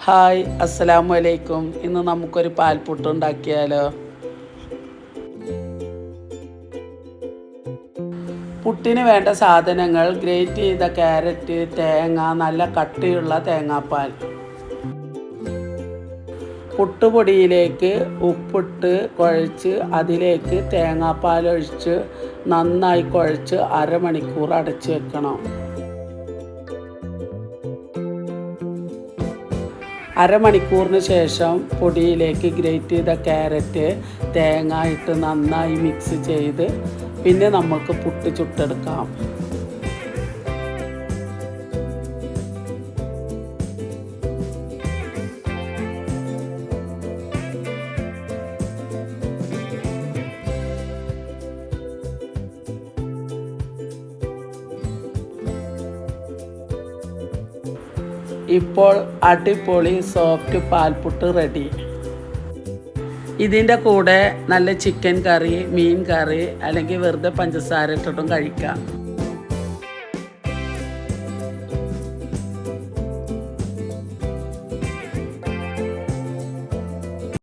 Hi അസ്സലാമു അലൈക്കും. ഇന്ന് നമുക്കൊരു പാൽപുട്ട് ഉണ്ടാക്കിയാലോ. പുട്ടിന് വേണ്ട സാധനങ്ങൾ: ഗ്രേറ്റ് ചെയ്ത ക്യാരറ്റ്, തേങ്ങ, നല്ല കട്ടിയുള്ള തേങ്ങാപ്പാൽ. പുട്ടുപൊടിയിലേക്ക് ഉപ്പിട്ട് കുഴച്ച് അതിലേക്ക് തേങ്ങാപ്പാൽ ഒഴിച്ച് നന്നായി കുഴച്ച് അരമണിക്കൂർ അടച്ചു വെക്കണം. അരമണിക്കൂറിന് ശേഷം പൊടിയിലേക്ക് ഗ്രേറ്റ് ചെയ്ത ക്യാരറ്റ്, തേങ്ങ ഇട്ട് നന്നായി മിക്സ് ചെയ്ത് പിന്നെ നമുക്ക് പുട്ട് ചുട്ടെടുക്കാം. ഇപ്പോൾ അടിപൊളി സോഫ്റ്റ് പാൽപുട്ട് റെഡി. ഇതിൻ്റെ കൂടെ നല്ല ചിക്കൻ കറി, മീൻ കറി അല്ലെങ്കിൽ വെറുതെ പഞ്ചസാര ഇട്ടിട്ടും കഴിക്കാം.